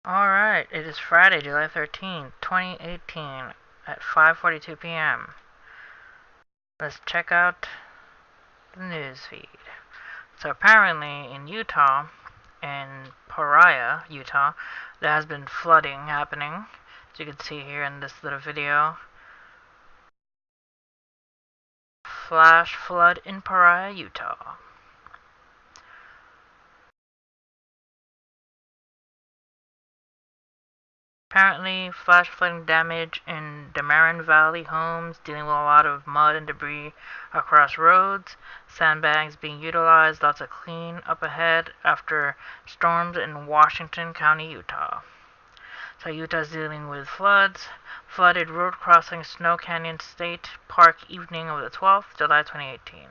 Alright, it is Friday, July 13th, 2018 at 5:42 p.m. Let's check out the news feed. So apparently in Utah, in Paria, Utah, there has been flooding happening. As you can see here in this little video. Flash flood in Paria, Utah. Apparently, flash flooding damage in Damarin Valley homes, dealing with a lot of mud and debris across roads, sandbags being utilized, lots of clean up ahead after storms in Washington County, Utah. So Utah's dealing with floods, flooded road crossing Snow Canyon State Park evening of the 12th, July 2018.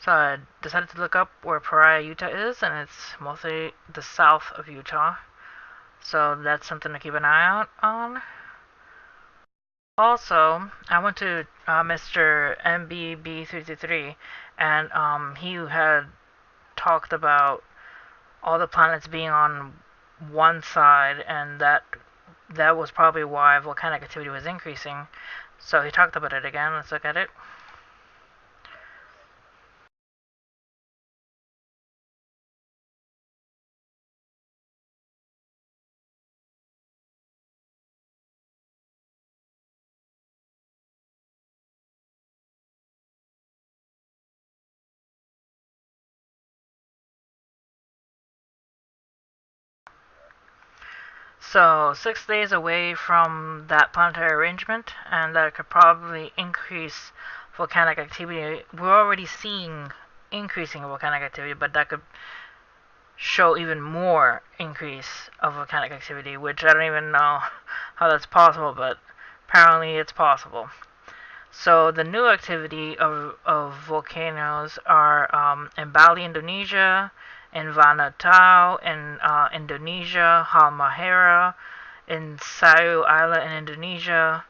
So I decided to look up where Paria, Utah is, and it's mostly the south of Utah. So that's something to keep an eye out on. Also, I went to Mr. MBB333, and he had talked about all the planets being on one side, and that was probably why volcanic activity was increasing. So he talked about it again. Let's look at it. So 6 days away from that planetary arrangement, and that could probably increase volcanic activity. We're already seeing increasing volcanic activity, but that could show even more increase of volcanic activity, which I don't even know how that's possible, but apparently it's possible. So the new activity of volcanoes are in Bali, Indonesia, in Vanuatu in Indonesia, Halmahera in Sayu Island in Indonesia,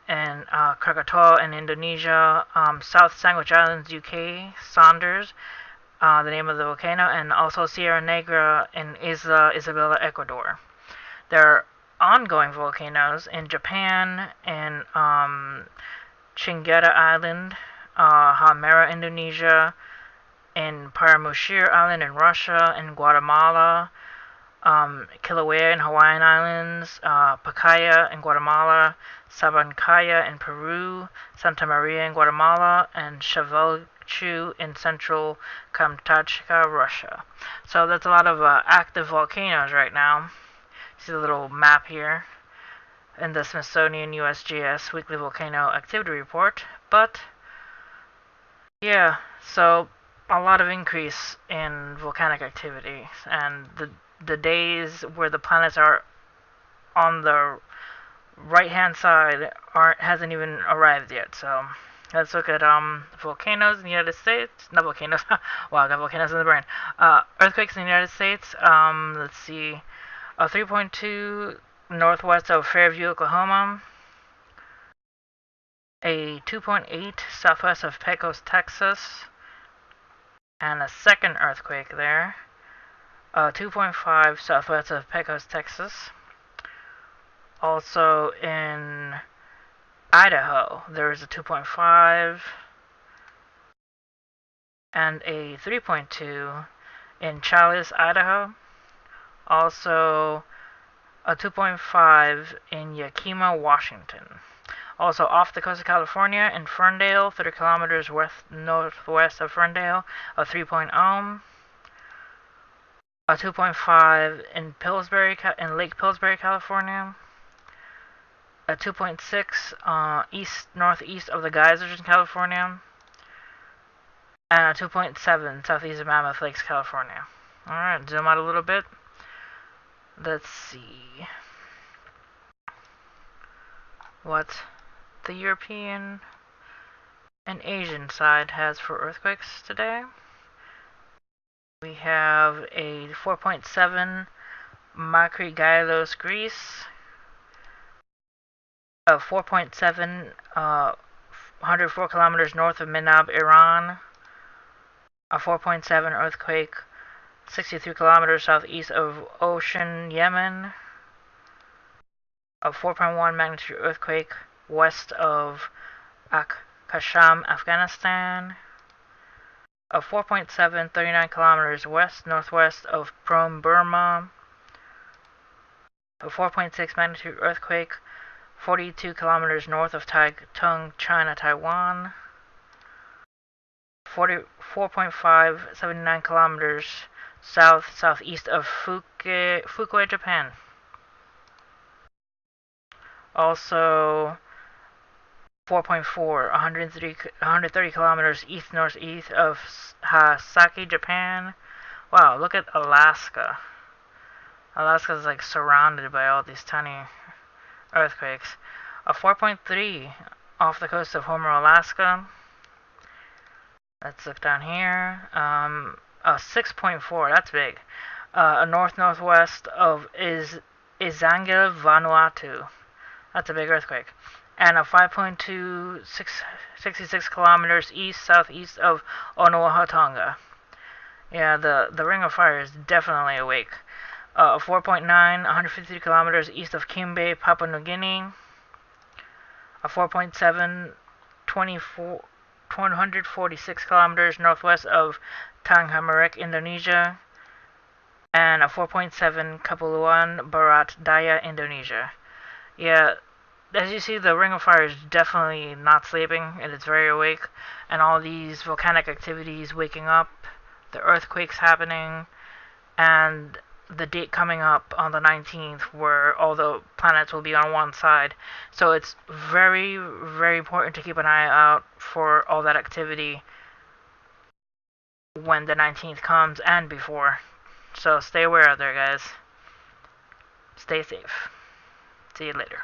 and Krakatoa in Indonesia, South Sandwich Islands, UK, Saunders, the name of the volcano, and also Sierra Negra in Isla Isabela, Ecuador. There are ongoing volcanoes in Japan, in Chingeta Island, Halmahera, Indonesia, in Paramushir Island in Russia, in Guatemala, Kilauea in Hawaiian Islands, Pacaya in Guatemala, Sabancaya in Peru, Santa Maria in Guatemala, and Shevelchu in central Kamchatka, Russia. So that's a lot of active volcanoes right now. See the little map here in the Smithsonian USGS Weekly Volcano Activity Report. But yeah, so a lot of increase in volcanic activity, and the days where the planets are on the right hand side hasn't even arrived yet. So let's look at volcanoes in the United States. Not volcanoes. Wow, I got volcanoes in the brain. Earthquakes in the United States. Let's see. 3.2 northwest of Fairview, Oklahoma. A 2.8 southwest of Pecos, Texas. And a second earthquake there. 2.5 southwest of Pecos, Texas. Also in Idaho, there is a 2.5 and a 3.2 in Challis, Idaho. Also a 2.5 in Yakima, Washington. Also off the coast of California in Ferndale, 30 kilometers northwest of Ferndale, a 3.0. A 2.5 in Lake Pillsbury, California. A 2.6 northeast of the Geysers in California. And a 2.7 southeast of Mammoth Lakes, California. Alright, zoom out a little bit. Let's see what the European and Asian side has for earthquakes today. We have a 4.7 Makri Gailos, Greece. A 4.7 104 kilometers north of Minab, Iran. A 4.7 earthquake 63 kilometers southeast of Ocean, Yemen. A 4.1 magnitude earthquake west of Kasham, Afghanistan. A 4.7, 39 kilometers west-northwest of Phnom, Burma. A 4.6 magnitude earthquake 42 kilometers north of Taitung, China, Taiwan. 4.5, 79 kilometers southeast of Fukui, Japan. Also 4.4, 130 kilometers east-northeast of Sasaki, Japan. Wow, look at Alaska. Alaska is like surrounded by all these tiny earthquakes. A 4.3 off the coast of Homer, Alaska. Let's look down here. A 6.4, that's big. A north-northwest of Izangil, Vanuatu. That's a big earthquake. And a 5.2, 66 kilometers east-southeast of Oahu, Tonga. Yeah, the Ring of Fire is definitely awake. 4.9, 150 kilometers east of Kimbe, Papua New Guinea. A 4.7, 146 kilometers northwest of Tanghamarek, Indonesia. And a 4.7, Kepulauan Barat Daya, Indonesia. Yeah, as you see, the Ring of Fire is definitely not sleeping, and it's very awake. And all these volcanic activities waking up, the earthquakes happening, and the date coming up on the 19th where all the planets will be on one side. So it's very, very important to keep an eye out for all that activity when the 19th comes and before. So stay aware out there, guys. Stay safe. See you later.